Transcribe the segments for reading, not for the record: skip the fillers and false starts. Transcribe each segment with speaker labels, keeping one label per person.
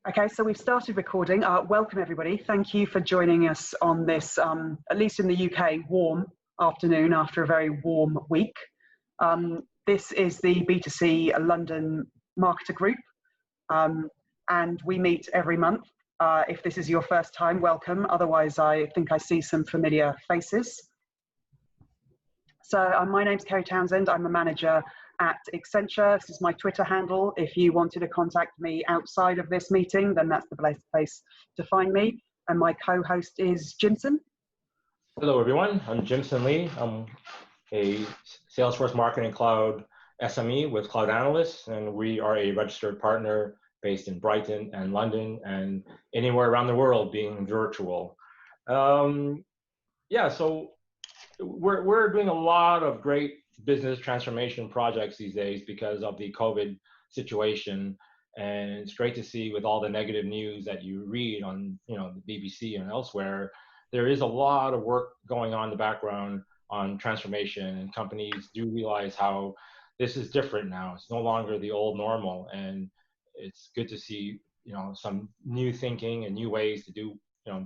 Speaker 1: Okay, so we've started recording. Welcome everybody. Thank you for joining us on this, at least in the UK, warm afternoon after a very warm week. This is the B2C London Marketer Group, and we meet every month. If this is your first time, welcome. Otherwise, I think I see some familiar faces. So my name's Kerry Townsend. I'm a manager at Accenture. This is my Twitter handle. If you wanted to contact me outside of this meeting, then that's the place to find me. And my co-host is Jimson.
Speaker 2: Hello, everyone. I'm Jimson Lee. I'm a Salesforce Marketing Cloud SME with Cloud Analysts, and we are a registered partner based in Brighton and London and anywhere around the world being virtual. Yeah, so we're doing a lot of great business transformation projects these days because of the COVID situation, and it's great to see with all the negative news that you read on the BBC and elsewhere. There is a lot of work going on in the background on transformation, and companies do realize how this is different now. It's no longer the old normal, and it's good to see some new thinking and new ways to do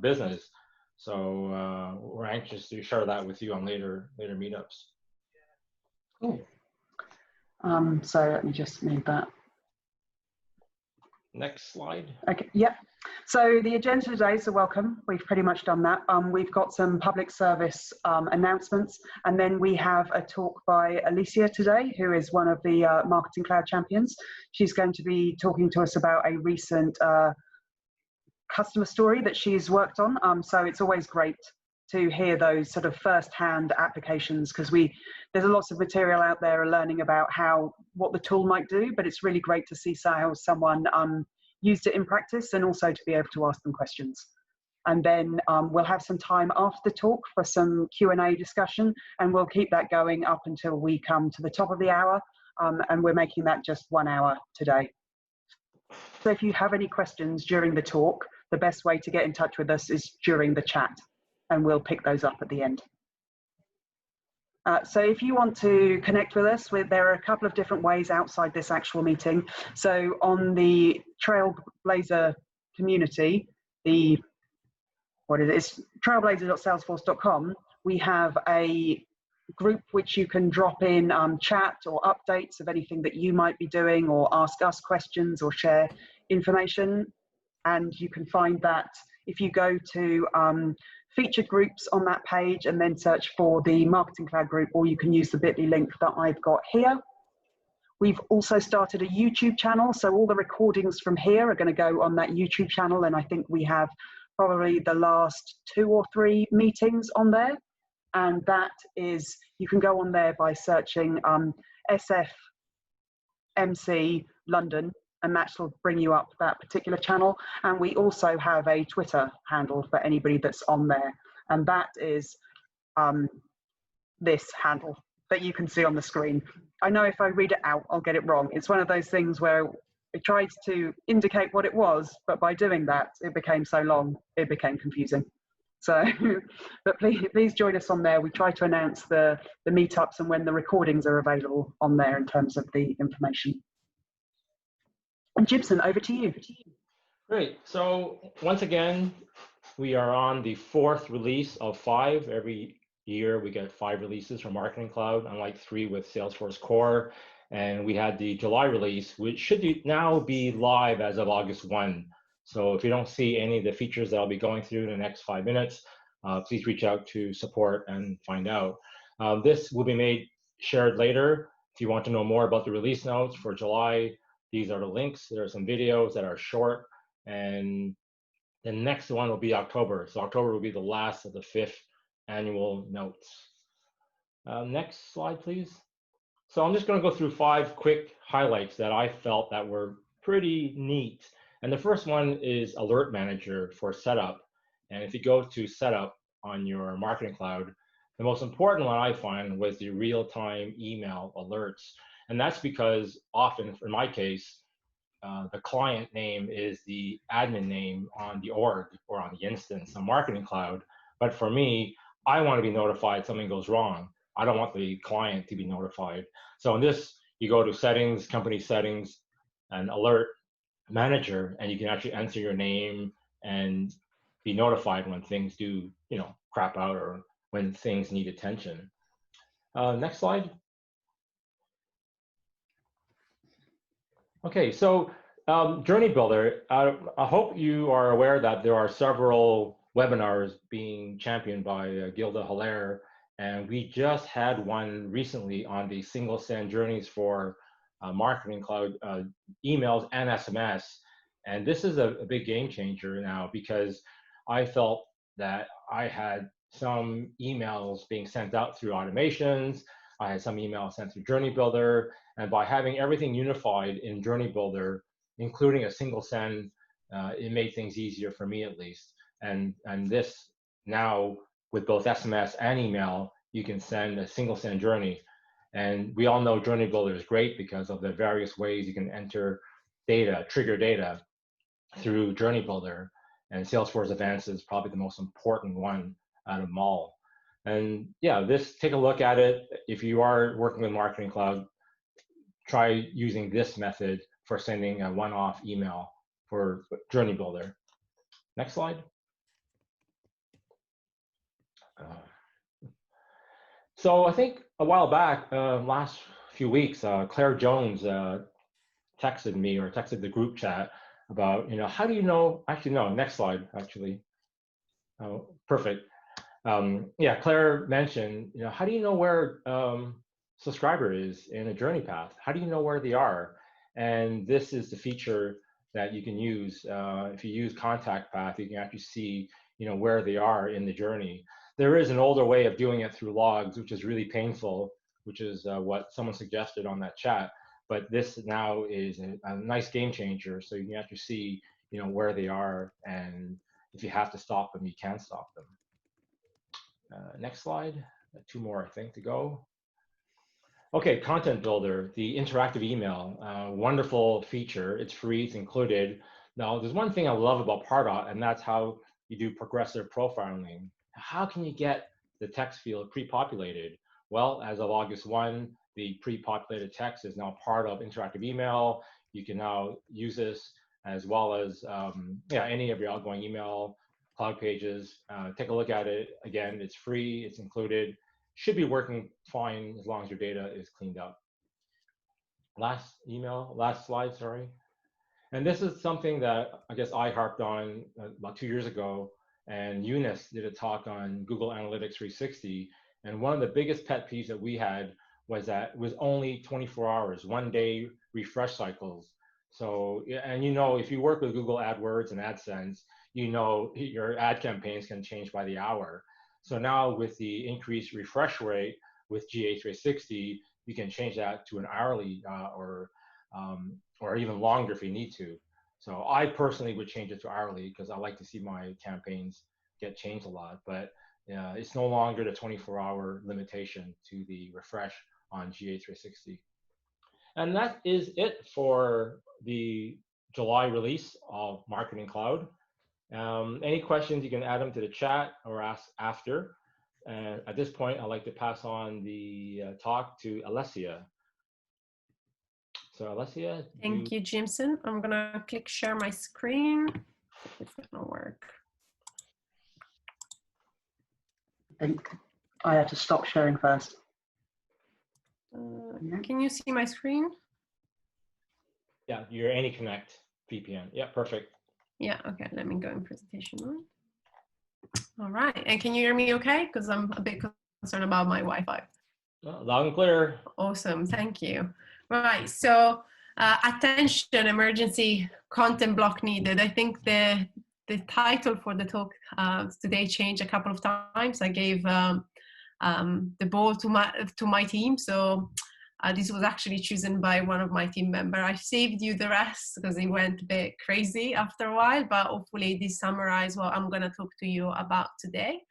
Speaker 2: business. So we're anxious to share that with you on later meetups.
Speaker 1: Cool. So let me just move that.
Speaker 2: Next slide.
Speaker 1: Okay, yep. So the agenda today, so welcome. We've pretty much done that. We've got some public service announcements, and then we have a talk by Alicia today, who is one of the Marketing Cloud champions. She's going to be talking to us about a recent customer story that she's worked on. So it's always great to hear those sort of first-hand applications, because there's lots of material out there learning about what the tool might do, but it's really great to see how someone used it in practice, and also to be able to ask them questions. And then we'll have some time after the talk for some Q&A discussion, and we'll keep that going up until we come to the top of the hour, and we're making that just 1 hour today. So if you have any questions during the talk, the best way to get in touch with us is during the chat, and we'll pick those up at the end. So if you want to connect with us, there are a couple of different ways outside this actual meeting. So on the Trailblazer community, trailblazer.salesforce.com, we have a group which you can drop in chat or updates of anything that you might be doing, or ask us questions or share information. And you can find that if you go to featured groups on that page and then search for the Marketing Cloud group, or you can use the bit.ly link that I've got here. We've also started a YouTube channel, so all the recordings from here are going to go on that YouTube channel, and I think we have probably the last 2 or 3 meetings on there. And that is, you can go on there by searching SFMC London, and that will bring you up that particular channel. And we also have a Twitter handle for anybody that's on there, and that is this handle that you can see on the screen. I know if I read it out, I'll get it wrong. It's one of those things where it tried to indicate what it was, but by doing that, it became so long, it became confusing. So, but please join us on there. We try to announce the meetups and when the recordings are available on there in terms of the information. And Gibson, over to you.
Speaker 2: Great. So once again, we are on the 4th release of 5. Every year we get 5 releases from Marketing Cloud, unlike 3 with Salesforce Core. And we had the July release, which should now be live as of August 1. So if you don't see any of the features that I'll be going through in the next 5 minutes, please reach out to support and find out. This will be shared later. If you want to know more about the release notes for July, these are the links. There are some videos that are short, and the next one will be October. So October will be the last of the 5th annual notes. Next slide, please. So I'm just going to go through 5 quick highlights that I felt that were pretty neat. And the first one is Alert Manager for setup. And if you go to setup on your Marketing Cloud, the most important one I find was the real-time email alerts. And that's because often, in my case, the client name is the admin name on the org or on the instance on Marketing Cloud. But for me, I want to be notified something goes wrong. I don't want the client to be notified. So in this, you go to settings, company settings, and alert, manager, and you can actually enter your name and be notified when things do, crap out or when things need attention. Next slide. Okay, so Journey Builder, I hope you are aware that there are several webinars being championed by Gilda Hilaire, and we just had one recently on the single send journeys for Marketing Cloud emails and SMS. And this is a big game changer now, because I felt that I had some emails being sent out through automations. I had some emails sent through Journey Builder, and by having everything unified in Journey Builder, including a single send, it made things easier for me at least. And this now, with both SMS and email, you can send a single send journey. And we all know Journey Builder is great because of the various ways you can enter data, trigger data through Journey Builder. And Salesforce Advanced is probably the most important one out of them all. And yeah, take a look at it. If you are working with Marketing Cloud, try using this method for sending a one-off email for Journey Builder. Next slide. So I think a while back, last few weeks, Claire Jones texted me, or texted the group chat about, how do you know, actually, no, next slide, actually. Oh, perfect. Yeah, Claire mentioned, how do you know where subscriber is in a journey path? How do you know where they are? And this is the feature that you can use. If you use contact path, you can actually see, where they are in the journey. There is an older way of doing it through logs, which is really painful, which is what someone suggested on that chat. But this now is a nice game changer. So you can actually see, where they are, and if you have to stop them, you can stop them. Next slide. 2 more, I think, to go. Okay, Content Builder, the interactive email, wonderful feature. It's free, it's included. Now, there's one thing I love about Pardot, and that's how you do progressive profiling. How can you get the text field pre-populated? Well, as of August 1, the pre-populated text is now part of interactive email. You can now use this as well as any of your outgoing email, cloud pages. Take a look at it. Again, it's free, it's included. Should be working fine as long as your data is cleaned up. Last slide, sorry. And this is something that I guess I harped on about 2 years ago, and Eunice did a talk on Google Analytics 360. And one of the biggest pet peeves that we had was that it was only 24 hours, 1 day refresh cycles. So, and if you work with Google AdWords and AdSense, your ad campaigns can change by the hour. So now with the increased refresh rate with GA360, you can change that to an hourly or even longer if you need to. So I personally would change it to hourly because I like to see my campaigns get changed a lot. But it's no longer the 24-hour limitation to the refresh on GA360. And that is it for the July release of Marketing Cloud. Any questions, you can add them to the chat or ask after. And at this point, I'd like to pass on the talk to Alessia. So Alessia.
Speaker 3: Thank you, Jimson. I'm gonna click share my screen. It's gonna work.
Speaker 1: I think I had to stop sharing first.
Speaker 3: Can you see my screen?
Speaker 2: Yeah, your AnyConnect VPN. Yeah, perfect.
Speaker 3: Yeah, okay, let me go in presentation mode. All right, and can you hear me okay? Because I'm a bit concerned about my Wi-Fi.
Speaker 2: Loud and clear.
Speaker 3: Awesome, thank you. Right, so attention, emergency content block needed. I think the title for the talk today changed a couple of times. I gave the ball to my team, so this was actually chosen by one of my team members. I saved you the rest because it went a bit crazy after a while, but hopefully this summarizes what I'm going to talk to you about today.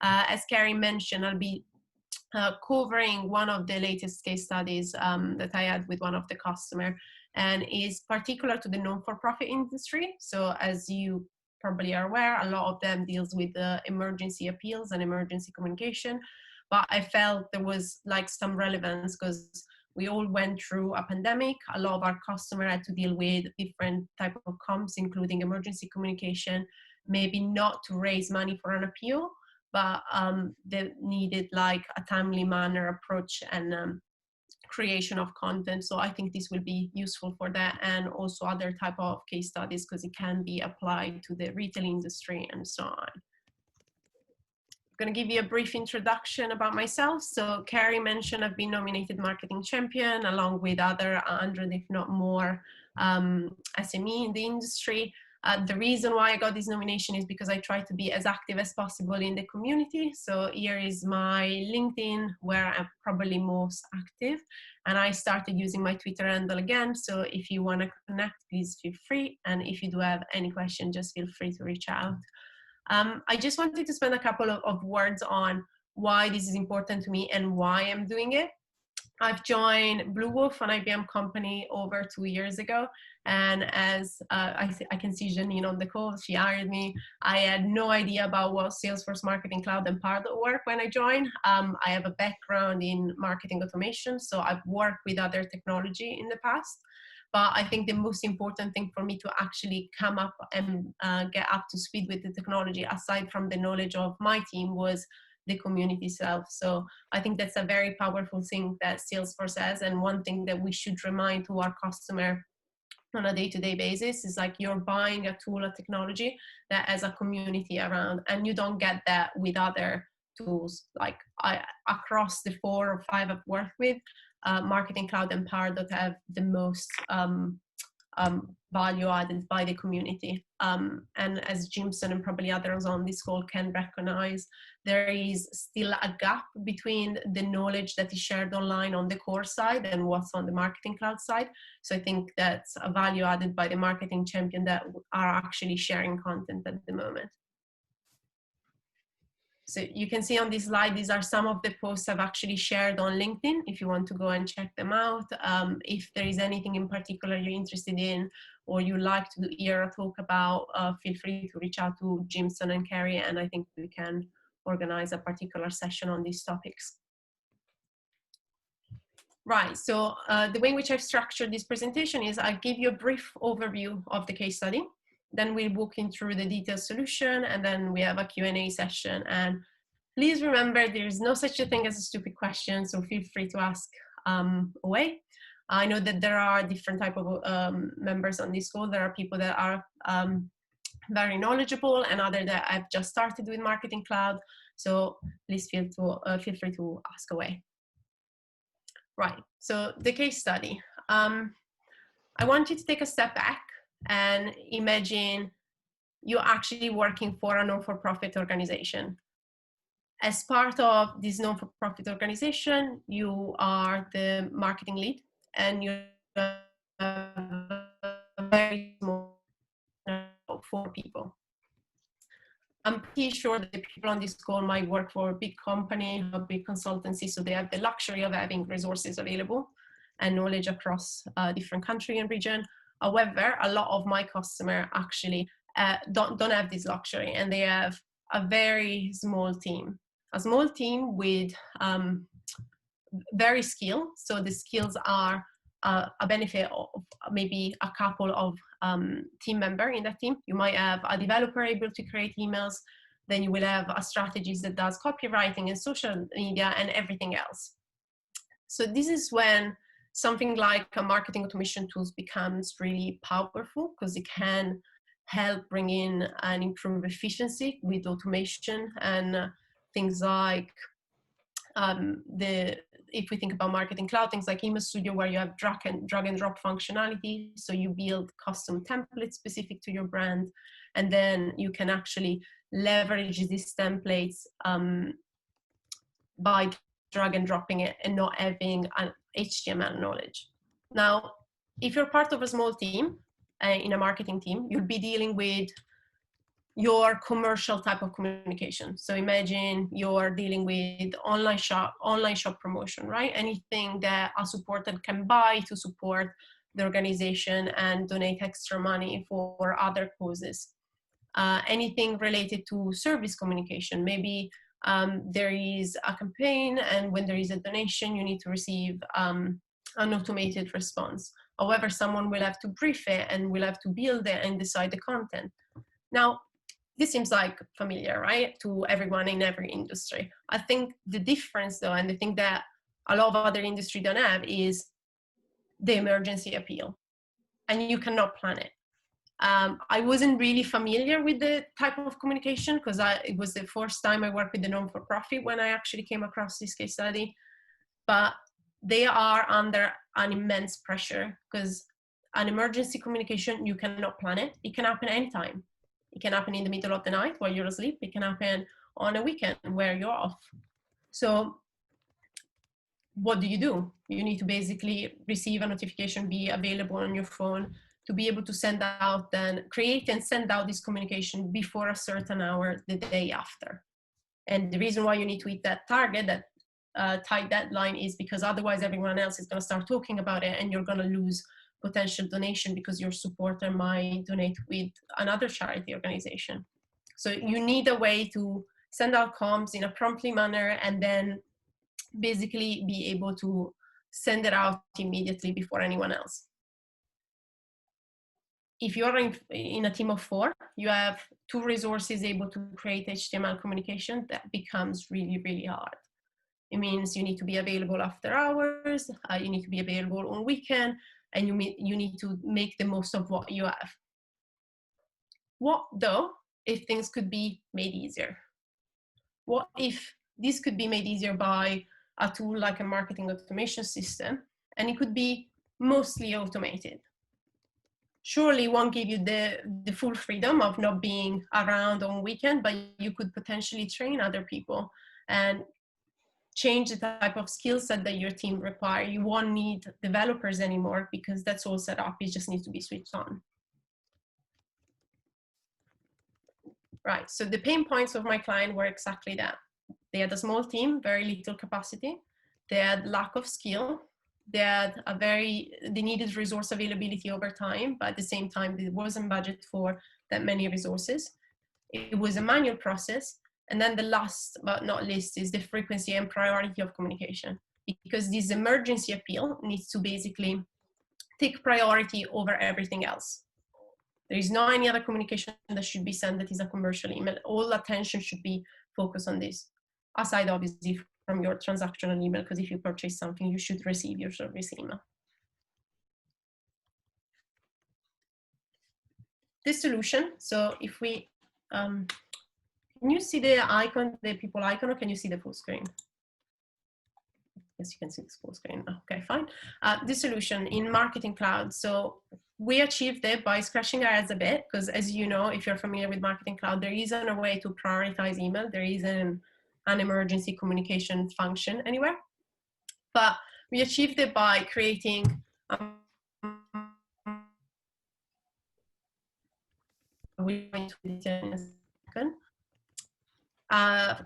Speaker 3: As Carrie mentioned, I'll be covering one of the latest case studies that I had with one of the customers, and is particular to the non-for-profit industry. So as you probably are aware, a lot of them deals with emergency appeals and emergency communication, but I felt there was like some relevance because we all went through a pandemic. A lot of our customers had to deal with different type of comms, including emergency communication, maybe not to raise money for an appeal, but they needed like a timely manner approach and creation of content. So I think this will be useful for that, and also other type of case studies, because it can be applied to the retail industry and so on. I'm going to give you a brief introduction about myself. So Carrie mentioned I've been nominated marketing champion along with other 100, if not more, SME in the industry. The reason why I got this nomination is because I try to be as active as possible in the community. So here is my LinkedIn, where I'm probably most active. And I started using my Twitter handle again. So if you want to connect, please feel free. And if you do have any question, just feel free to reach out. I just wanted to spend a couple of words on why this is important to me and why I'm doing it. I've joined Blue Wolf, an IBM company, over 2 years ago. And as I can see Janine on the call, she hired me. I had no idea about what Salesforce Marketing Cloud and Pardot work when I joined. I have a background in marketing automation, so I've worked with other technology in the past. But I think the most important thing for me to actually come up and get up to speed with the technology, aside from the knowledge of my team, was the community itself. So I think that's a very powerful thing that Salesforce has, and one thing that we should remind to our customer on a day-to-day basis is like, you're buying a tool, a technology that has a community around, and you don't get that with other tools. Like across the 4 or 5 I've worked with, Marketing Cloud and Pardot have the most value added by the community. And as Jimson and probably others on this call can recognize, there is still a gap between the knowledge that is shared online on the core side and what's on the Marketing Cloud side. So I think that's a value added by the marketing champion that are actually sharing content at the moment. So you can see on this slide, these are some of the posts I've actually shared on LinkedIn, if you want to go and check them out. If there is anything in particular you're interested in, or you like to hear a talk about, feel free to reach out to Jimson and Carrie, and I think we can organize a particular session on these topics. Right, so the way in which I've structured this presentation is I'll give you a brief overview of the case study. Then we'll walk in through the detailed solution, and then we have a Q&A session. And please remember, there is no such a thing as a stupid question, so feel free to ask away. I know that there are different type of members on this call. There are people that are very knowledgeable, and other that I've just started with Marketing Cloud. So please feel free to ask away. Right, so the case study. I want you to take a step back and imagine you're actually working for a non-for-profit organization. As part of this non-for-profit organization, you are the marketing lead, and you're very small, 4 people. I'm pretty sure that the people on this call might work for a big company, a big consultancy, so they have the luxury of having resources available and knowledge across different country and region. However, a lot of my customers actually don't have this luxury, and they have a very small team. A small team with very skilled. So the skills are a benefit of maybe a couple of team members in that team. You might have a developer able to create emails. Then you will have a strategist that does copywriting and social media and everything else. So this is when something like a marketing automation tools becomes really powerful, because it can help bring in and improve efficiency with automation and things like if we think about Marketing Cloud, things like Email Studio, where you have drag and drop functionality. So you build custom templates specific to your brand, and then you can actually leverage these templates by drag and dropping it and not having an HTML knowledge. Now, if you're part of a small team, in a marketing team, you'll be dealing with your commercial type of communication. So imagine you're dealing with online shop promotion, right? Anything that a supporter can buy to support the organization and donate extra money for other causes. Anything related to service communication. Maybe there is a campaign, and when there is a donation, you need to receive an automated response. However, someone will have to brief it and will have to build it and decide the content. Now, this seems like familiar, right, to everyone in every industry. I think the difference, though, and the thing that a lot of other industries don't have, is the emergency appeal, and you cannot plan it. I wasn't really familiar with the type of communication because it was the first time I worked with the non-for-profit when I actually came across this case study. But they are under an immense pressure because an emergency communication, you cannot plan it. It can happen anytime. It can happen in the middle of the night while you're asleep. It can happen on a weekend where you're off. So what do? You need to basically receive a notification, be available on your phone to be able to send out, then create and send out this communication before a certain hour the day after. And the reason why you need to hit that target, that tight deadline, is because otherwise everyone else is going to start talking about it and you're going to lose potential donation because your supporter might donate with another charity organization. So you need a way to send out comms in a promptly manner and then basically be able to send it out immediately before anyone else. If you're in a team of 4, you have 2 resources able to create HTML communication, that becomes really, really hard. It means you need to be available after hours, you need to be available on weekend, and you need to make the most of what you have. What though if things could be made easier? What if this could be made easier by a tool like a marketing automation system, and it could be mostly automated? Surely it won't give you the full freedom of not being around on weekend, but you could potentially train other people and change the type of skill set that your team require. You won't need developers anymore because that's all set up. It just needs to be switched on. Right, so the pain points of my client were exactly that. They had a small team, very little capacity. They had lack of skill. They needed resource availability over time, but at the same time, there wasn't budget for that many resources. It was a manual process. And then the last but not least is the frequency and priority of communication, because this emergency appeal needs to basically take priority over everything else. There is no any other communication that should be sent that is a commercial email. All attention should be focused on this, aside obviously from your transactional email, because if you purchase something, you should receive your service email. The solution, so if we, can you see the icon, the people icon, or can you see the full screen? Yes, you can see the full screen. Okay, fine. The solution in Marketing Cloud. So we achieved it by scratching our heads a bit, because as you know, if you're familiar with Marketing Cloud, there isn't a way to prioritize email. There isn't an emergency communication function anywhere. But we achieved it by creating a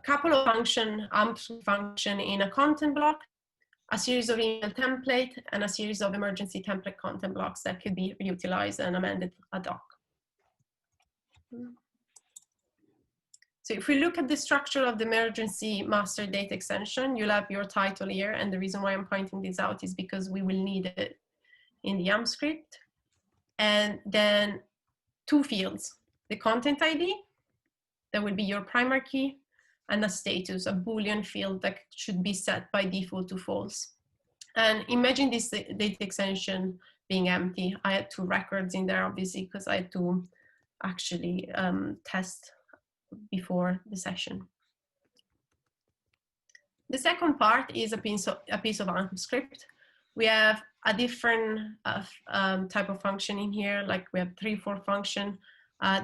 Speaker 3: couple of Ampscript function in a content block, a series of email template, and a series of emergency template content blocks that could be reutilized and amended ad hoc. So if we look at the structure of the emergency master data extension, you'll have your title here. And the reason why I'm pointing this out is because we will need it in the Ampscript. And then 2 fields, the content ID, that will be your primary key, and a status, a Boolean field that should be set by default to false. And imagine this data extension being empty. I had 2 records in there, obviously, because I had to actually test before the session. The second part is a piece of Ampscript. We have a different type of function in here, like we have 3-4 function.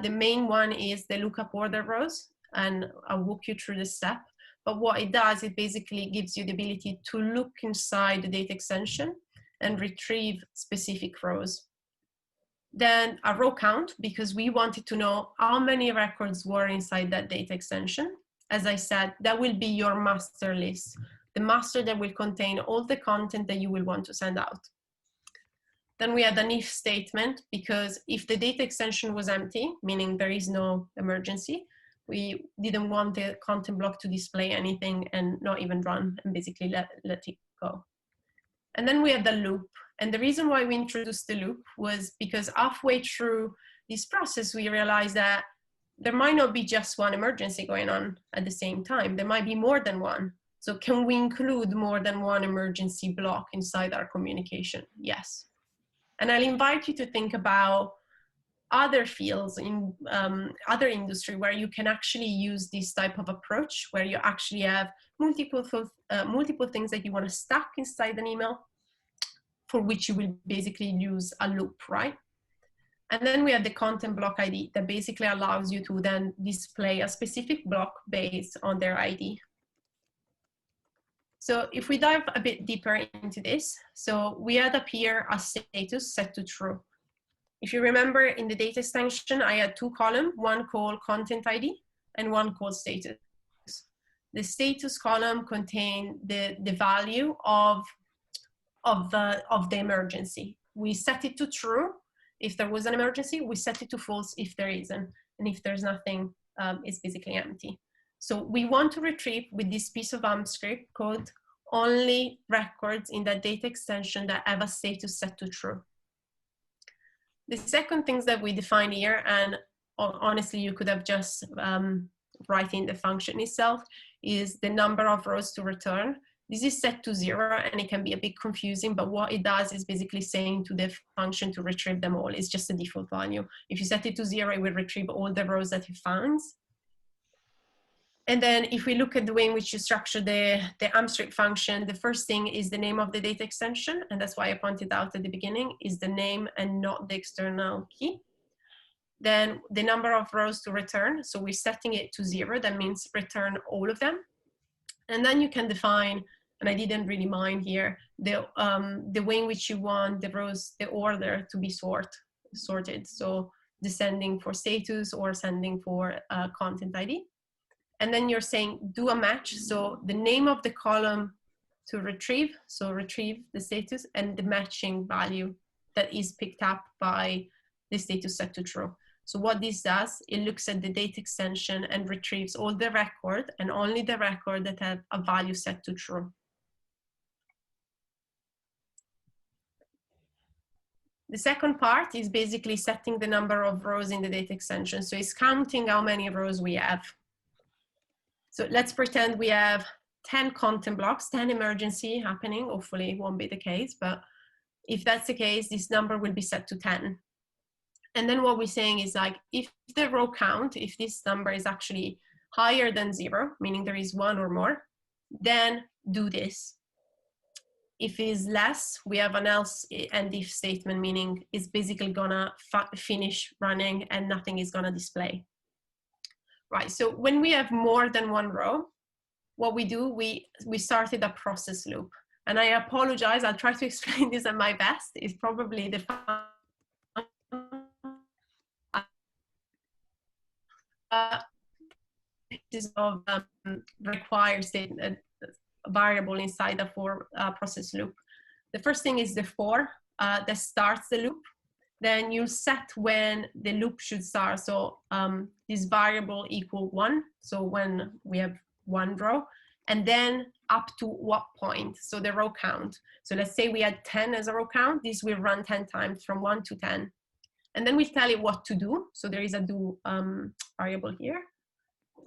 Speaker 3: The main one is the lookup order rows, and I'll walk you through the step. But what it does, it basically gives you the ability to look inside the data extension and retrieve specific rows. Then a row count, because we wanted to know how many records were inside that data extension. As I said, that will be your master list, the master that will contain all the content that you will want to send out. Then we had an if statement, because if the data extension was empty, meaning there is no emergency, we didn't want the content block to display anything and not even run, and basically let it go. And then we have the loop. And the reason why we introduced the loop was because halfway through this process, we realized that there might not be just one emergency going on at the same time. There might be more than one. So can we include more than one emergency block inside our communication? Yes. And I'll invite you to think about other fields in other industry where you can actually use this type of approach, where you actually have multiple things that you want to stack inside an email, for which you will basically use a loop, right? And then we have the content block ID that basically allows you to then display a specific block based on their ID. So if we dive a bit deeper into this, so we had up here a status set to true. If you remember in the data extension, I had two columns, one called content ID and one called status. The status column contained the value of the emergency. We set it to true if there was an emergency, we set it to false if there isn't, and if there's nothing, it's basically empty. So we want to retrieve with this piece of Ampscript code only records in that data extension that have a status set to true. The second things that we define here, and honestly you could have just write in the function itself, is the number of rows to return. This is set to 0 and it can be a bit confusing, but what it does is basically saying to the function to retrieve them all. It's just a default value. If you set it to 0, it will retrieve all the rows that it finds. And then if we look at the way in which you structure the Ampscript function, the first thing is the name of the data extension. And that's why I pointed out at the beginning is the name and not the external key. Then the number of rows to return. So we're setting it to 0. That means return all of them. And then you can define, and I didn't really mind here, the way in which you want the rows, the order to be sorted. So descending for status or ascending for content ID. And then you're saying do a match. So the name of the column to retrieve, so retrieve the status and the matching value that is picked up by the status set to true. So what this does, it looks at the data extension and retrieves all the record and only the record that have a value set to true. The second part is basically setting the number of rows in the data extension. So it's counting how many rows we have. So let's pretend we have 10 content blocks, 10 emergency happening. Hopefully it won't be the case, but if that's the case, this number will be set to 10. And then what we're saying is like, if the row count, if this number is actually higher than 0, meaning there is 1 or more, then do this. If it is less, we have an else and if statement, meaning it's basically gonna finish running and nothing is gonna display. Right, so when we have more than one row, what we do, we started a process loop. And I apologize, I'll try to explain this at my best. It's probably the of required statement variable inside the for process loop. The first thing is the for that starts the loop. Then you set when the loop should start. So this variable equal 1. So when we have 1 row, and then up to what point? So the row count. So let's say we had 10 as a row count. This will run 10 times from 1 to 10. And then we tell it what to do. So there is a do variable here.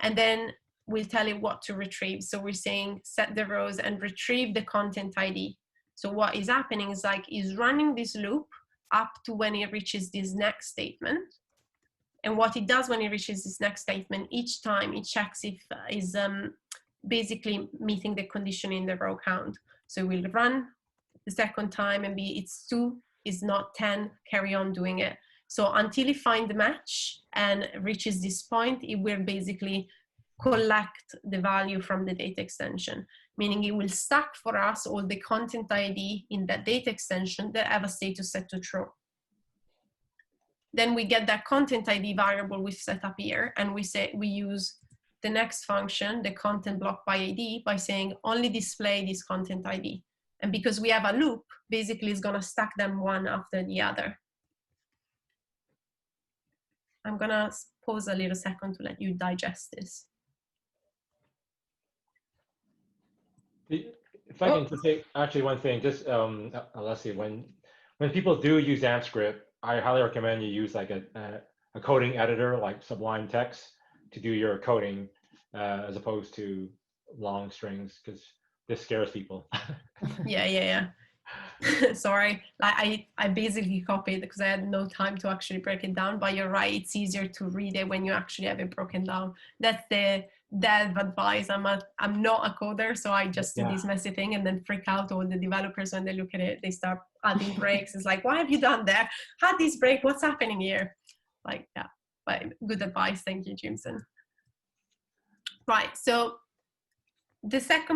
Speaker 3: And then we'll tell it what to retrieve. So we're saying set the rows and retrieve the content ID. So what is happening is like is running this loop up to when it reaches this next statement. And what it does when it reaches this next statement, each time it checks if is basically meeting the condition in the row count. So we'll run the second time and be it's 2, is not 10, carry on doing it. So until it finds the match and reaches this point, it will basically collect the value from the data extension, meaning it will stack for us all the content ID in that data extension that have a status set to true. Then we get that content ID variable we've set up here, and we use the next function, the content block by ID, by saying only display this content ID. And because we have a loop, basically it's gonna stack them one after the other. I'm gonna pause a little second to let you digest this.
Speaker 2: If I can just say actually one thing, just let's see, when people do use Ampscript, I highly recommend you use like a coding editor like Sublime Text to do your coding as opposed to long strings, because this scares people.
Speaker 3: Yeah. Sorry, I basically copied because I had no time to actually break it down, but you're right, it's easier to read it when you actually have it broken down. That's the dev advice. I'm not a coder, so I just do this messy thing and then freak out all the developers when they look at it. They start adding breaks. It's like, why have you done that? Had this break, what's happening here? Like, yeah, but good advice. Thank you, Jimson. Right, so the third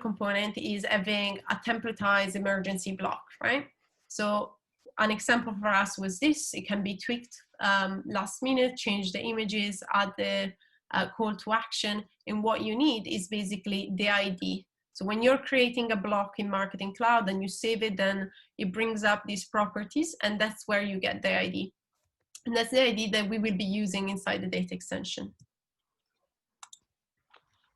Speaker 3: component is having a templatized emergency block, right? So an example for us was this. It can be tweaked last minute, change the images, add the call to action. And what you need is basically the ID. So when you're creating a block in Marketing Cloud and you save it, then it brings up these properties, and that's where you get the ID. And that's the ID that we will be using inside the data extension.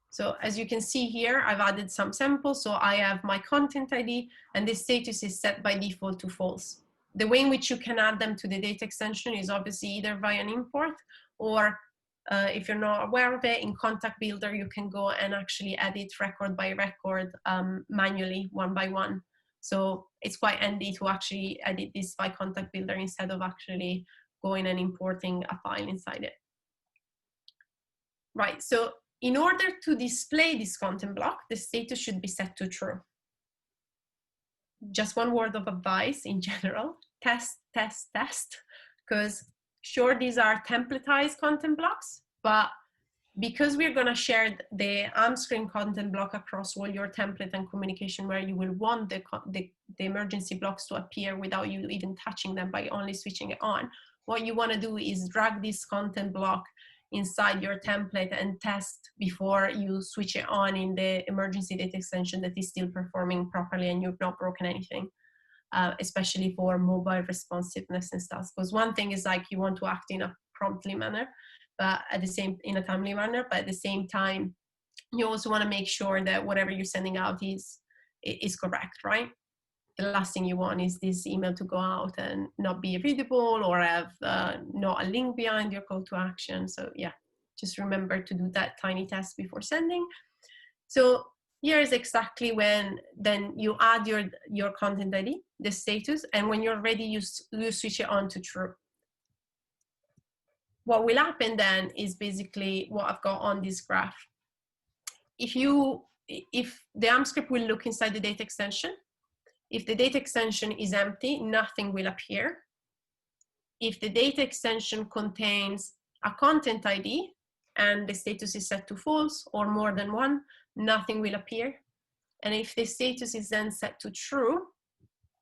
Speaker 3: So as you can see here, I've added some samples. So I have my content ID, and the status is set by default to false. The way in which you can add them to the data extension is obviously either via an import, or if you're not aware of it, in Contact Builder, you can go and actually edit record by record manually, one by one. So it's quite handy to actually edit this by Contact Builder instead of actually going and importing a file inside it. Right, so in order to display this content block, the status should be set to true. Just one word of advice in general, test, because sure, these are templatized content blocks, but because we're gonna share the Ampscript content block across all your template and communication, where you will want the emergency blocks to appear without you even touching them by only switching it on, what you wanna do is drag this content block inside your template and test before you switch it on in the emergency data extension that is still performing properly and you've not broken anything, especially for mobile responsiveness and stuff. Because one thing is like you want to act in a promptly manner, but in a timely manner, but at the same time, you also want to make sure that whatever you're sending out is correct, right? The last thing you want is this email to go out and not be readable or have not a link behind your call to action. So yeah, just remember to do that tiny test before sending. So here is exactly when then you add your content ID, the status, and when you're ready, you switch it on to true. What will happen then is basically what I've got on this graph. If the Ampscript will look inside the data extension, if the data extension is empty, nothing will appear. If the data extension contains a content ID and the status is set to false or more than one, nothing will appear. And if the status is then set to true,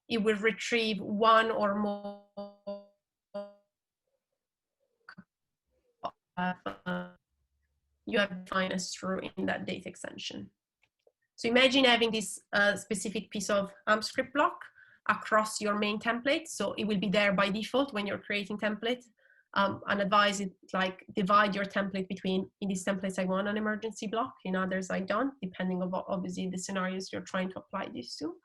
Speaker 3: it will retrieve one or more you have defined as true in that data extension. So imagine having this specific piece of Ampscript block across your main template. So it will be there by default when you're creating template. And advise it like divide your template between, in these templates I want an emergency block, in others I don't, depending on what obviously the scenarios you're trying to apply this to.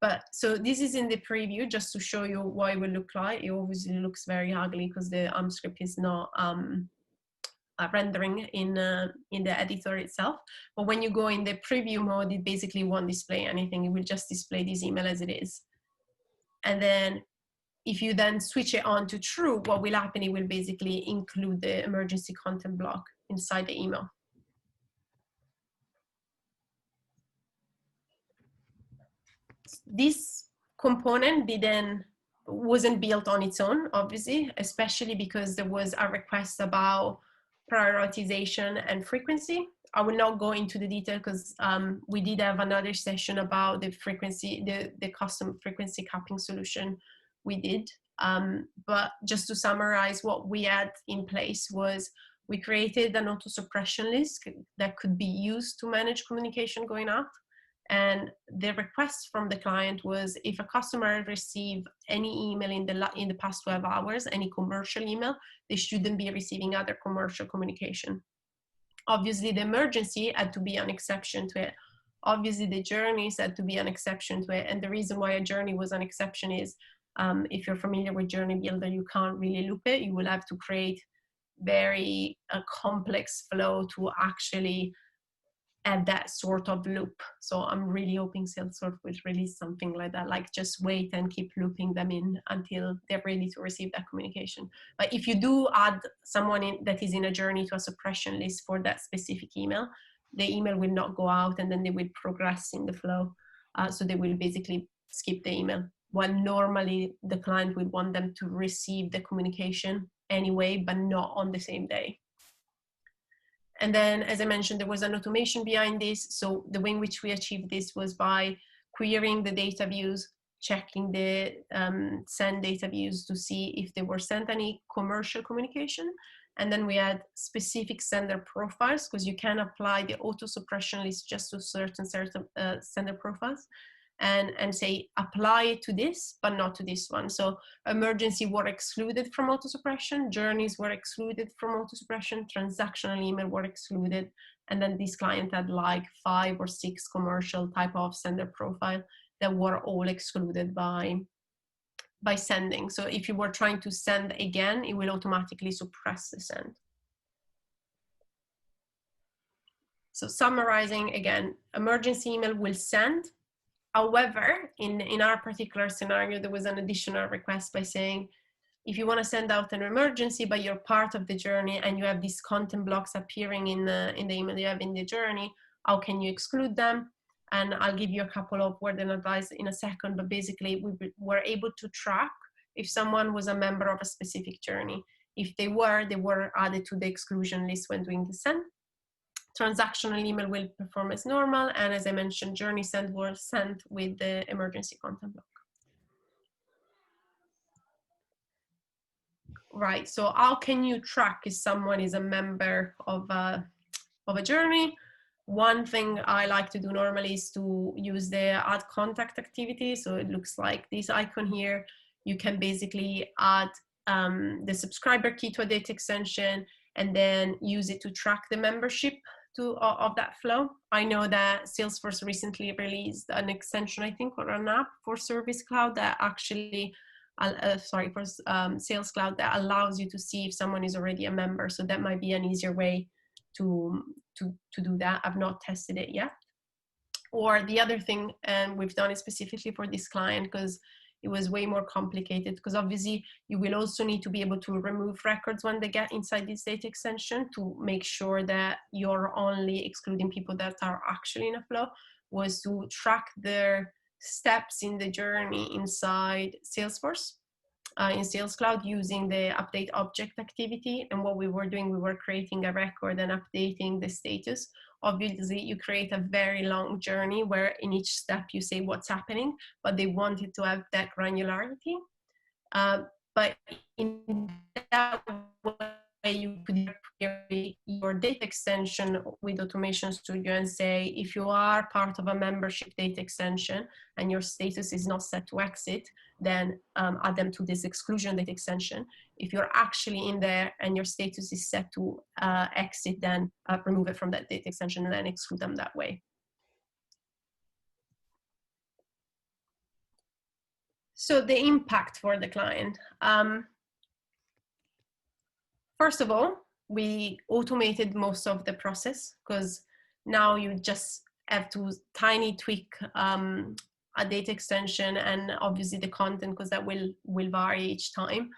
Speaker 3: But so this is in the preview just to show you what it will look like. It obviously looks very ugly because the Ampscript is not rendering in the editor itself. But when you go in the preview mode, it basically won't display anything. It will just display this email as it is. And then if you then switch it on to true, what will happen, it will basically include the emergency content block inside the email. This component wasn't built on its own, obviously, especially because there was a request about prioritization and frequency. I will not go into the detail because we did have another session about the frequency, the custom frequency capping solution we did. But just to summarize, what we had in place was we created an auto suppression list that could be used to manage communication going out. And the request from the client was if a customer received any email in the past 12 hours, any commercial email, they shouldn't be receiving other commercial communication. Obviously, the emergency had to be an exception to it. Obviously, the journey is said to be an exception to it. And the reason why a journey was an exception is if you're familiar with Journey Builder, you can't really loop it. You will have to create very complex flow to actually add that sort of loop. So I'm really hoping Salesforce will release something like that, like just wait and keep looping them in until they're ready to receive that communication. But if you do add someone in that is in a journey to a suppression list for that specific email, the email will not go out and then they will progress in the flow. So they will basically skip the email, while normally the client would want them to receive the communication anyway, but not on the same day. And then, as I mentioned, there was an automation behind this. So the way in which we achieved this was by querying the data views, checking the send data views to see if they were sent any commercial communication. And then we had specific sender profiles, because you can apply the auto suppression list just to certain sender profiles, and say apply it to this, but not to this one. So emergency were excluded from auto suppression, journeys were excluded from auto suppression, transactional email were excluded, and then this client had like 5 or 6 commercial type of sender profile that were all excluded by sending. So if you were trying to send again, it will automatically suppress the send. So summarizing again, emergency email will send. However, in our particular scenario, there was an additional request by saying, if you want to send out an emergency, but you're part of the journey and you have these content blocks appearing in the email you have in the journey, how can you exclude them? And I'll give you a couple of word and advice in a second, but basically we were able to track if someone was a member of a specific journey. If they were added to the exclusion list when doing the send. Transactional email will perform as normal, and as I mentioned, journey send was sent with the emergency content block. Right, so how can you track if someone is a member of a journey? One thing I like to do normally is to use the add contact activity. So it looks like this icon here. You can basically add the subscriber key to a data extension and then use it to track the membership of that flow. I know that Salesforce recently released an extension, I think, or an app for Service Cloud that actually, for Sales Cloud, that allows you to see if someone is already a member. So that might be an easier way to do that. I've not tested it yet. Or the other thing, and we've done it specifically for this client because it was way more complicated, because obviously you will also need to be able to remove records when they get inside this data extension to make sure that you're only excluding people that are actually in a flow, was to track their steps in the journey inside Salesforce, in Sales Cloud, using the update object activity. And what we were doing, we were creating a record and updating the status. Obviously, you create a very long journey where in each step you say what's happening, but they wanted to have that granularity. But in that way, you could query your data extension with Automation Studio and say, if you are part of a membership data extension and your status is not set to exit, then add them to this exclusion data extension. If you're actually in there and your status is set to exit, then remove it from that data extension and then exclude them that way. So the impact for the client. First of all, we automated most of the process, because now you just have to tiny tweak a data extension and obviously the content, because that will vary each time,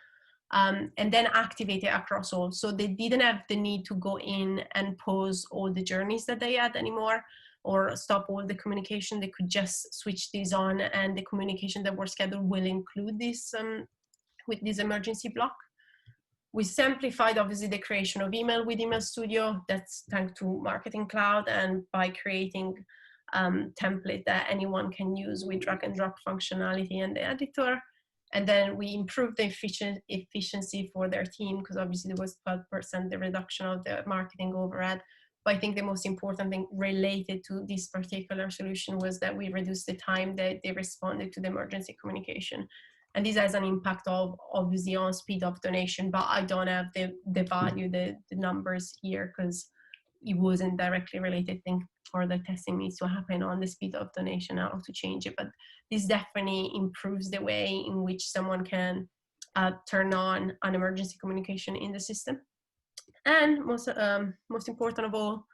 Speaker 3: and then activate it across all. So they didn't have the need to go in and pause all the journeys that they had anymore, or stop all the communication. They could just switch these on, and the communication that were scheduled will include this with this emergency block. We simplified, obviously, the creation of email with Email Studio. That's thanks to Marketing Cloud, and by creating template that anyone can use with drag and drop functionality and the editor. And then we improved the efficiency for their team, because obviously there was 12% the reduction of the marketing overhead. But I think the most important thing related to this particular solution was that we reduced the time that they responded to the emergency communication. And this has an impact of obviously on speed of donation, but I don't have the value, the numbers here, because it wasn't directly related. I think further testing needs to happen on the speed of donation, how to change it. But this definitely improves the way in which someone can turn on an emergency communication in the system. And most important of all,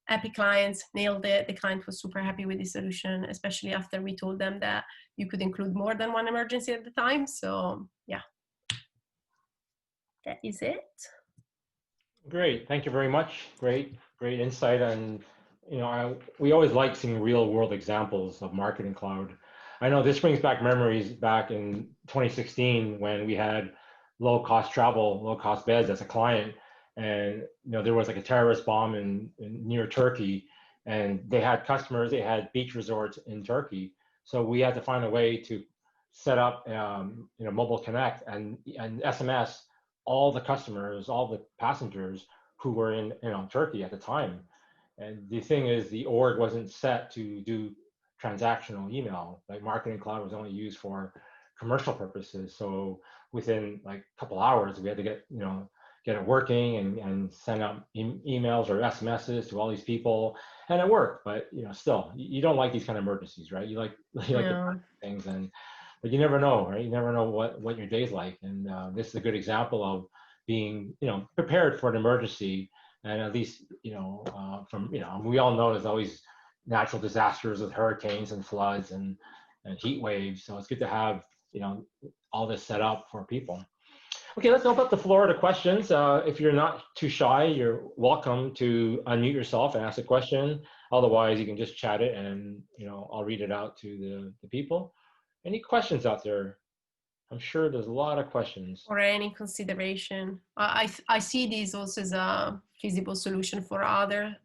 Speaker 3: happy clients, nailed it. The client was super happy with the solution, especially after we told them that you could include more than one emergency at the time. So yeah, that is it.
Speaker 2: Great, thank you very much. Great insight. And we always like seeing real world examples of Marketing Cloud. I know this brings back memories back in 2016 when we had low cost travel, low cost beds as a client. And there was like a terrorist bomb in near Turkey, and they had customers, they had beach resorts in Turkey. So we had to find a way to set up mobile connect and SMS all the customers, all the passengers who were in Turkey at the time. And the thing is, the org wasn't set to do transactional email. Like Marketing Cloud was only used for commercial purposes. So within like a couple hours, we had to get it working and send out emails or SMSs to all these people, and it worked. But still, you don't like these kind of emergencies, right? You like the things, but you never know, right? You never know what your day's like, and this is a good example of being prepared for an emergency. And at least from we all know there's always natural disasters with hurricanes and floods and heat waves. So it's good to have all this set up for people. Okay, let's open up the floor to questions. If you're not too shy, you're welcome to unmute yourself and ask a question. Otherwise, you can just chat it, and I'll read it out to the people. Any questions out there? I'm sure there's a lot of questions.
Speaker 3: Or any consideration. I see this also as a feasible solution for other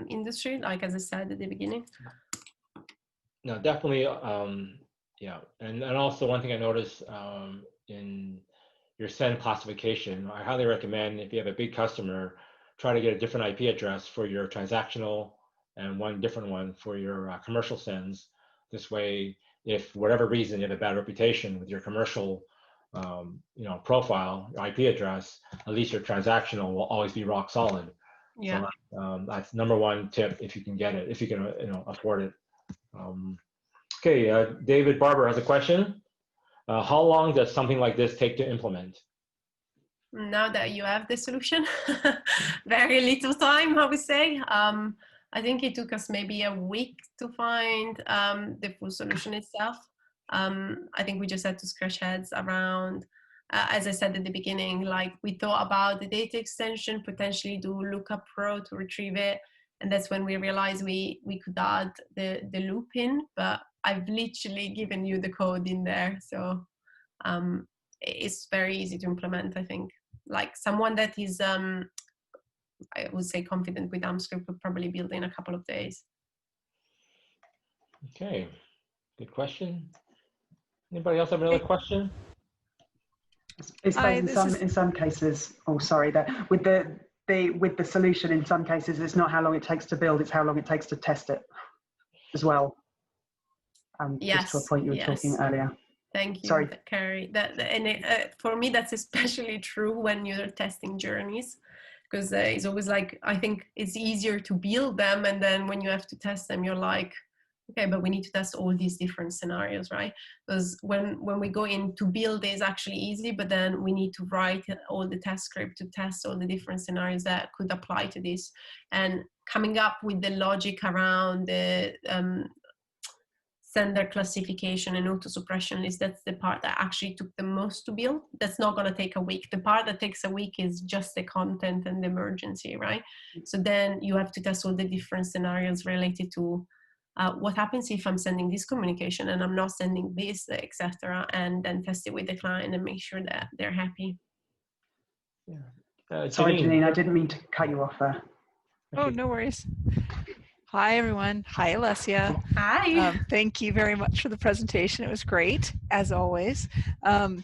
Speaker 3: industry, like as I said at the beginning.
Speaker 2: No, definitely. Yeah, and also one thing I noticed in your send classification, I highly recommend if you have a big customer, try to get a different IP address for your transactional and one different one for your commercial sends. This way, if for whatever reason you have a bad reputation with your commercial profile, your IP address, at least your transactional will always be rock solid.
Speaker 3: Yeah.
Speaker 2: So that's number one tip if you can get it, if you can afford it. Okay, David Barber has a question. How long does something like this take to implement?
Speaker 3: Now that you have the solution, very little time, I would say. I think it took us maybe a week to find the full solution itself. I think we just had to scratch heads around, as I said at the beginning, like we thought about the data extension, potentially do Lookup Pro to retrieve it. And that's when we realized we could add the loop in, but I've literally given you the code in there. So it's very easy to implement, I think. Like someone that is, I would say, confident with Ampscript would probably build in a couple of days.
Speaker 2: Okay, good question. Anybody else have another question?
Speaker 1: It's in some cases. Oh, sorry. That with the solution, in some cases, it's not how long it takes to build; it's how long it takes to test it, as well.
Speaker 3: Yes.
Speaker 1: Just to a point you were talking earlier.
Speaker 3: Thank you,
Speaker 1: Sorry.
Speaker 3: Carrie. For me, that's especially true when you're testing journeys, because it's always like, I think it's easier to build them, and then when you have to test them, you're like, okay, but we need to test all these different scenarios, right? Because when we go in to build, it's actually easy, but then we need to write all the test script to test all the different scenarios that could apply to this, and coming up with the logic around the sender classification and auto suppression list. That's the part that actually took the most to build. That's not going to take a week. The part that takes a week is just the content and the emergency, right? So then you have to test all the different scenarios related to what happens if I'm sending this communication and I'm not sending this, etc., and then test it with the client and make sure that they're happy.
Speaker 2: Yeah.
Speaker 1: Sorry, Janine, I didn't mean to cut you off there.
Speaker 4: Oh, no worries. Hi, everyone. Hi, Alessia.
Speaker 3: Hi.
Speaker 4: Thank you very much for the presentation. It was great, as always. And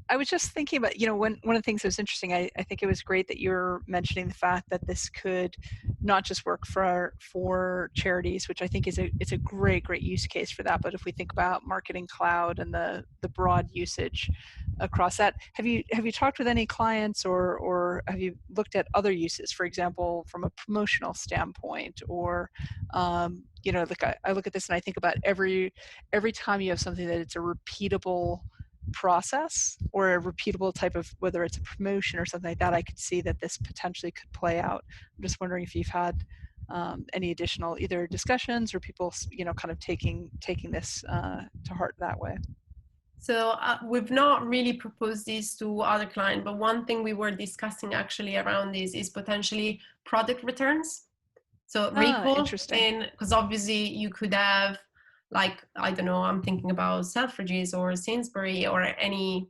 Speaker 4: I was just thinking about, one of the things that was interesting, I think it was great that you're mentioning the fact that this could not just work for charities, which I think it's a great use case for that. But if we think about Marketing Cloud and the broad usage across that, have you talked with any clients or have you looked at other uses, for example, from a promotional standpoint, or like I look at this and I think about every time you have something that it's a repeatable process or a repeatable type of, whether it's a promotion or something like that, I could see that this potentially could play out. I'm just wondering if you've had any additional either discussions or people, kind of taking this to heart that way.
Speaker 3: So we've not really proposed this to other clients, but one thing we were discussing actually around this is potentially product returns. So recall, because obviously you could have, like, I don't know, I'm thinking about Selfridges or Sainsbury or any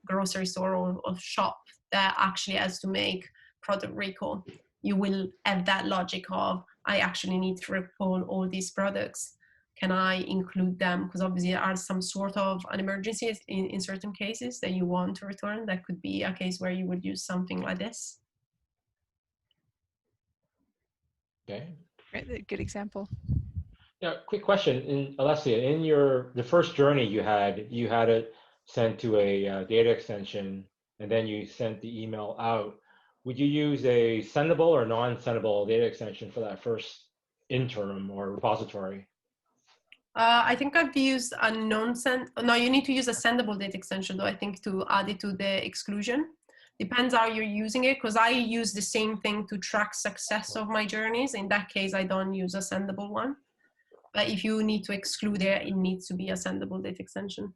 Speaker 3: grocery store or shop that actually has to make product recall. You will have that logic of, I actually need to recall all these products. Can I include them? Because obviously there are some sort of an emergency in certain cases that you want to return. That could be a case where you would use something like this.
Speaker 2: Okay.
Speaker 4: Great, good example.
Speaker 2: Yeah, quick question, Alessia, in the first journey you had it sent to a data extension, and then you sent the email out. Would you use a sendable or non-sendable data extension for that first interim or repository?
Speaker 3: I think I've used a no, you need to use a sendable data extension though, I think, to add it to the exclusion. Depends how you're using it, because I use the same thing to track success of my journeys. In that case, I don't use a sendable one. But if you need to exclude it, it needs to be a sendable data extension.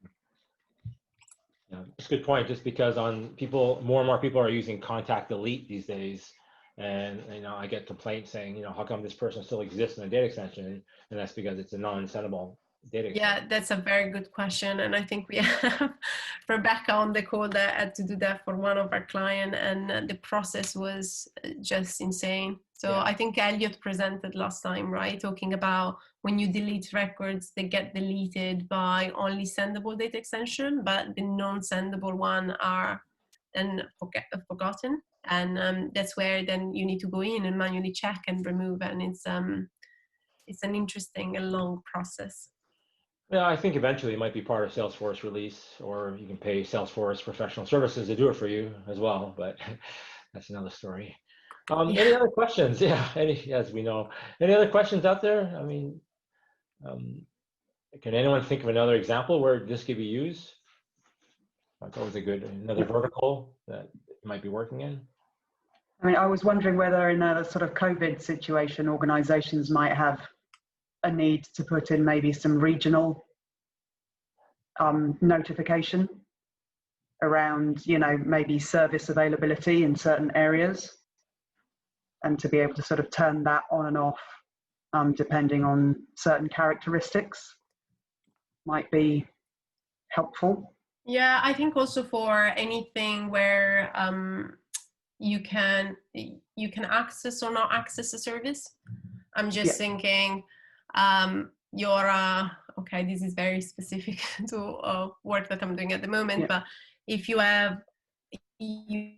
Speaker 2: Yeah, it's a good point, just because more and more people are using contact delete these days. And I get complaints saying, how come this person still exists in a data extension? And that's because it's a non-sendable data extension.
Speaker 3: Yeah, that's a very good question. And I think we have Rebecca on the call that had to do that for one of our clients, and the process was just insane. So yeah. I think Elliot presented last time, right? Talking about when you delete records, they get deleted by only sendable data extension, but the non-sendable one are then forgotten. And that's where then you need to go in and manually check and remove. And it's an interesting and long process.
Speaker 2: Yeah, I think eventually it might be part of Salesforce release, or you can pay Salesforce professional services to do it for you as well, but that's another story. Any other questions? Yeah, as we know. Any other questions out there? I mean, can anyone think of another example where this could be used? Like, always another vertical that you might be working in?
Speaker 1: I mean, I was wondering whether in a sort of COVID situation, organizations might have a need to put in maybe some regional notification around, maybe service availability in certain areas, and to be able to sort of turn that on and off depending on certain characteristics might be helpful.
Speaker 3: Yeah, I think also for anything where you can access or not access a service. I'm just thinking okay, this is very specific to work that I'm doing at the moment, but if you have an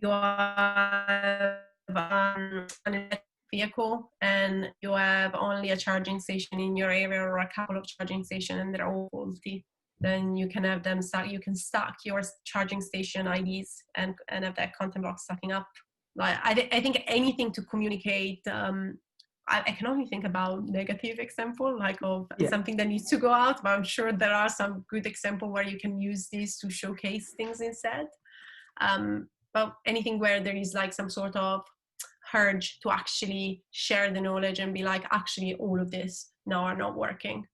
Speaker 3: electric vehicle and you have only a charging station in your area or a couple of charging stations and they're all faulty, then you can have them you can stack your charging station IDs and have that content block stacking up. Like I think anything to communicate. I can only think about negative example, like of something that needs to go out, but I'm sure there are some good example where you can use this to showcase things instead. But anything where there is like some sort of urge to actually share the knowledge and be like, actually all of this now are not working.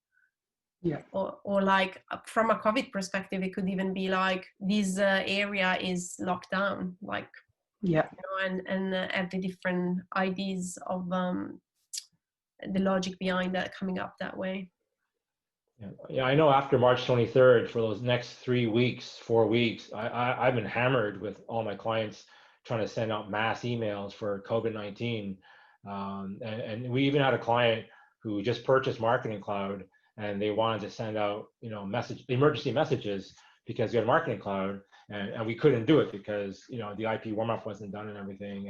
Speaker 3: Yeah. Or like from a COVID perspective, it could even be like this area is locked down, like, and have the different IDs of the logic behind that coming up that way.
Speaker 2: Yeah, I know after March 23rd, for those next 4 weeks, I've been hammered with all my clients trying to send out mass emails for COVID-19. And we even had a client who just purchased Marketing Cloud, and they wanted to send out, emergency messages because we had Marketing Cloud. and we couldn't do it because the IP warm-up wasn't done and everything,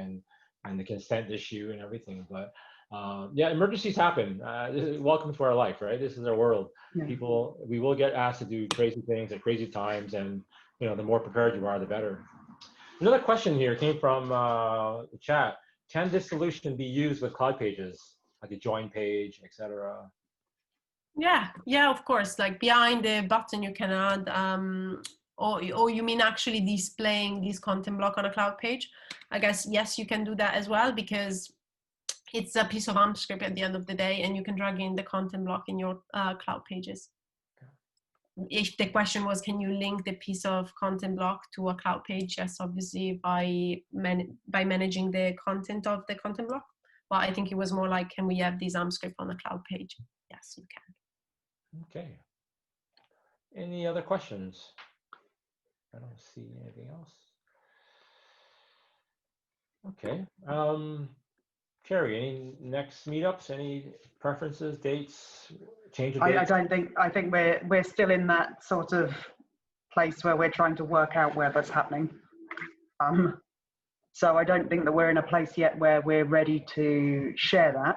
Speaker 2: and the consent issue and everything. But yeah, emergencies happen. This is welcome to our life, right? This is our world.
Speaker 1: Yeah.
Speaker 2: We will get asked to do crazy things at crazy times, and the more prepared you are, the better. Another question here came from the chat. Can this solution be used with cloud pages, like a join page, etc.?
Speaker 3: Yeah, of course. Like behind the button, you can add, or you mean actually displaying this content block on a cloud page? I guess, yes, you can do that as well, because it's a piece of Ampscript at the end of the day, and you can drag in the content block in your cloud pages. If the question was, can you link the piece of content block to a cloud page? Yes, obviously by managing the content of the content block. But I think it was more like, can we have this Ampscript on a cloud page? Yes, you can.
Speaker 2: Okay. Any other questions? I don't see anything else. Okay. Carrie, any next meetups? Any preferences, dates, change of dates?
Speaker 1: I think we're still in that sort of place where we're trying to work out where that's happening. So I don't think that we're in a place yet where we're ready to share that.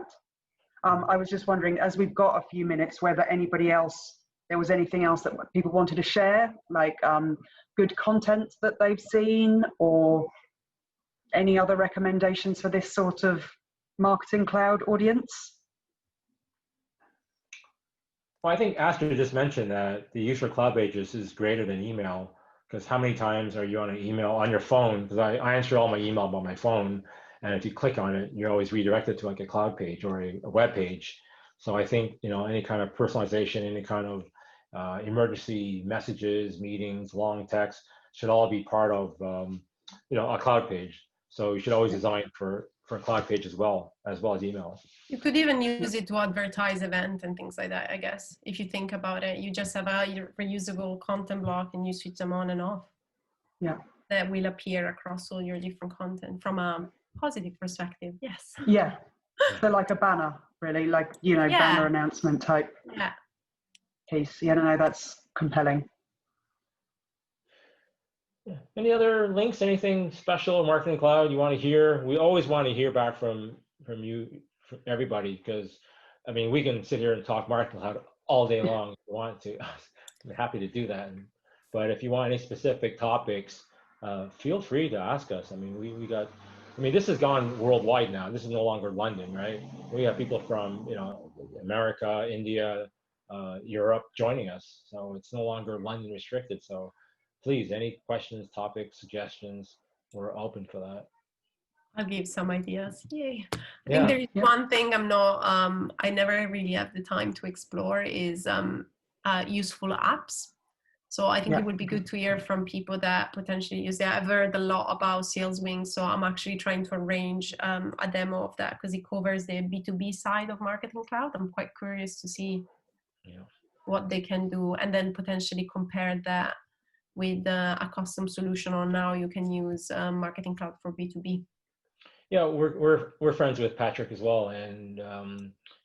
Speaker 1: I was just wondering, as we've got a few minutes, whether there was anything else that people wanted to share, like good content that they've seen, or any other recommendations for this sort of marketing cloud audience?
Speaker 2: Well, I think Astrid just mentioned that the use for cloud pages is greater than email, because how many times are you on an email on your phone? Because I answer all my email on my phone, and if you click on it, you're always redirected to like a cloud page or a web page. So I think any kind of personalization, any kind of emergency messages, meetings, long text should all be part of a cloud page. So you should always design for a cloud page as well as email.
Speaker 3: You could even use it to advertise events and things like that, I guess. If you think about it, you just have a reusable content block and you switch them on and off.
Speaker 1: Yeah.
Speaker 3: That will appear across all your different content from a positive perspective. Yes.
Speaker 1: Yeah. So like a banner, really, like, banner announcement type piece. Yeah, no, that's compelling.
Speaker 2: Yeah. Any other links, anything special in Marketing Cloud you want to hear? We always want to hear back from you, from everybody, because I mean, we can sit here and talk Marketing Cloud all day long if you want to. I'm happy to do that. But if you want any specific topics, feel free to ask us. I mean, this has gone worldwide now. This is no longer London, right? We have people from America, India, Europe joining us. So it's no longer London restricted. So please, any questions, topics, suggestions, we're open for that.
Speaker 3: I'll give some ideas. Yay. I think there is one thing I never really have the time to explore is useful apps. So I think it would be good to hear from people that potentially use that. I've heard a lot about SalesWing, so I'm actually trying to arrange a demo of that because it covers the B2B side of Marketing Cloud. I'm quite curious to see what they can do, and then potentially compare that with a custom solution, or now you can use Marketing Cloud for B2B.
Speaker 2: Yeah, we're friends with Patrick as well, and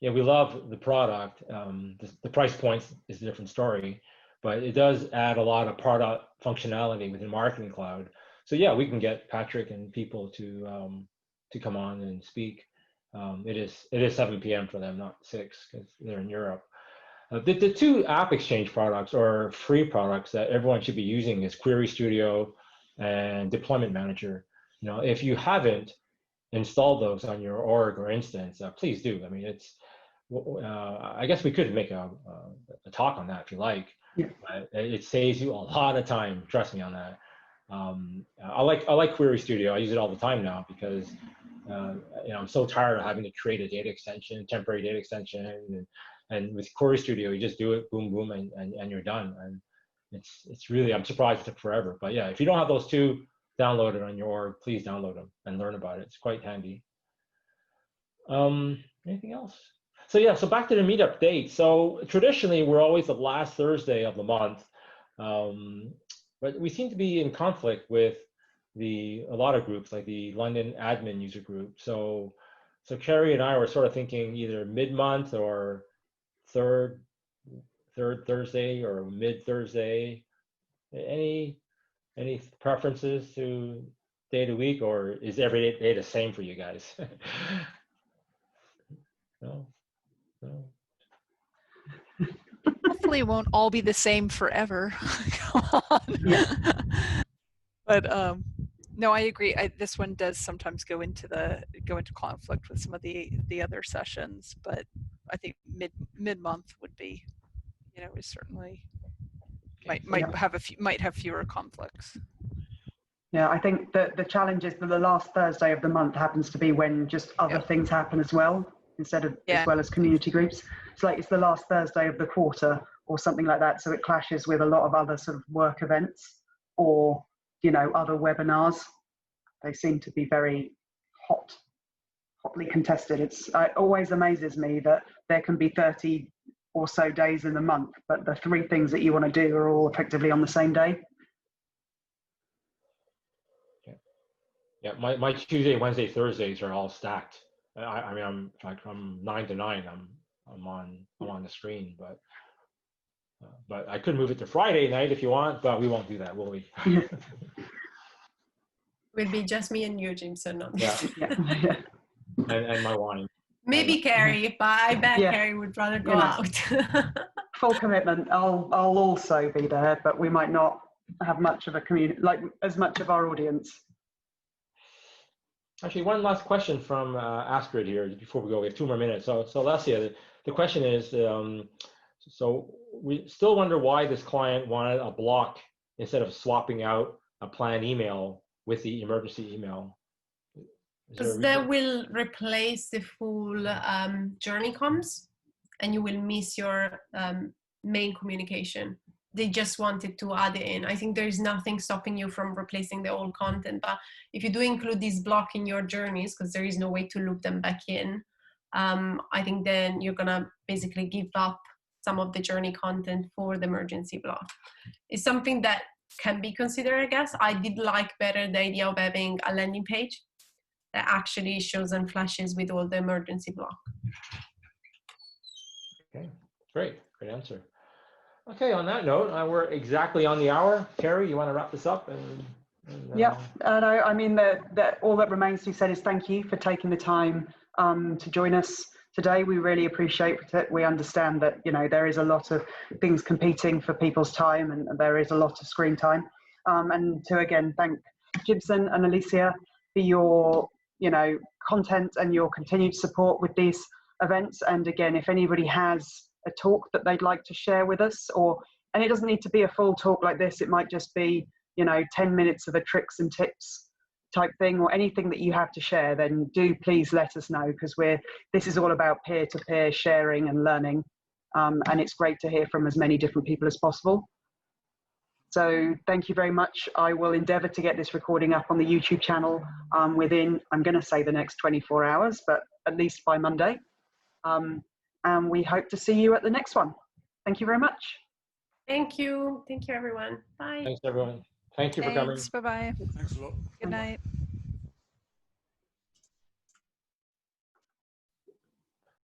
Speaker 2: we love the product. The price point is a different story, but it does add a lot of product functionality within Marketing Cloud. So yeah, we can get Patrick and people to come on and speak. It is 7 p.m. for them, not 6, because they're in Europe. The two App Exchange products, or free products, that everyone should be using is Query Studio and Deployment Manager. If you haven't installed those on your org or instance, please do. I mean, it's I guess we could make a talk on that if you like. Yeah. But it saves you a lot of time. Trust me on that. I like Query Studio. I use it all the time now because I'm so tired of having to create a data extension, temporary data extension, and with Query Studio, you just do it, boom, boom, and you're done. And it's really, I'm surprised it took forever. But yeah, if you don't have those two downloaded on your org, please download them and learn about it. It's quite handy. Anything else? So yeah, so back to the meetup date. So traditionally, we're always the last Thursday of the month, but we seem to be in conflict with a lot of groups, like the London admin user group. So Carrie and I were sort of thinking either mid-month or third Thursday or mid-Thursday. Any Any preferences to day of the week, or is every day the same for you guys? No, no.
Speaker 4: Hopefully it won't all be the same forever. Come on.
Speaker 1: Yeah.
Speaker 4: But no, I agree. This one does sometimes go into conflict with some of the other sessions, but I think mid-month would be, is certainly might have fewer conflicts.
Speaker 1: Yeah, I think that the challenge is that the last Thursday of the month happens to be when just other things happen as well, instead of as well as community groups. It's like it's the last Thursday of the quarter or something like that, so it clashes with a lot of other sort of work events or other webinars. They seem to be very hotly contested. It always amazes me that there can be 30 or so days in the month, but the 3 things that you want to do are all effectively on the same day.
Speaker 2: Yeah, my Tuesday, Wednesday, Thursdays are all stacked. I mean, I'm like from 9 to 9. I'm on the screen, but I could move it to Friday night if you want, but we won't do that, will we?
Speaker 3: Will be just me and you, Jim, so not me.
Speaker 1: Yeah.
Speaker 2: and my wine.
Speaker 3: Maybe Carrie, but I bet Carrie would rather go out.
Speaker 1: Full commitment. I'll also be there, but we might not have much of a community, like as much of our audience.
Speaker 2: Actually, one last question from Astrid here before we go. We have 2 more minutes. So Alessia, the question is, so we still wonder why this client wanted a block instead of swapping out a planned email with the emergency email.
Speaker 3: Because that will replace the full journey comms, and you will miss your main communication. They just wanted to add it in. I think there is nothing stopping you from replacing the old content, but if you do include this block in your journeys, because there is no way to loop them back in, I think then you're gonna basically give up some of the journey content for the emergency block. It's something that can be considered, I guess. I did like better the idea of having a landing page that actually shows and flashes with all the emergency block.
Speaker 2: Okay, great answer. Okay, on that note, we're exactly on the hour. Carrie, you want to wrap this up?
Speaker 1: Yeah, no, I mean, all that remains to be said is thank you for taking the time to join us today. We really appreciate it. We understand that, there is a lot of things competing for people's time, and there is a lot of screen time. And to again thank Gibson and Alicia for your, content and your continued support with these events. And again, if anybody has a talk that they'd like to share with us, and it doesn't need to be a full talk like this, it might just be 10 minutes of a tricks and tips type thing, or anything that you have to share, then do please let us know, because this is all about peer-to-peer sharing and learning, and it's great to hear from as many different people as possible. So thank you very much. I will endeavor to get this recording up on the YouTube channel within, I'm going to say the next 24 hours, but at least by Monday. And we hope to see you at the next one. Thank you very much.
Speaker 3: Thank you. Thank you, everyone. Bye.
Speaker 2: Thanks, everyone. Thank you for coming.
Speaker 4: Bye-bye.
Speaker 5: Thanks a lot.
Speaker 4: Good night.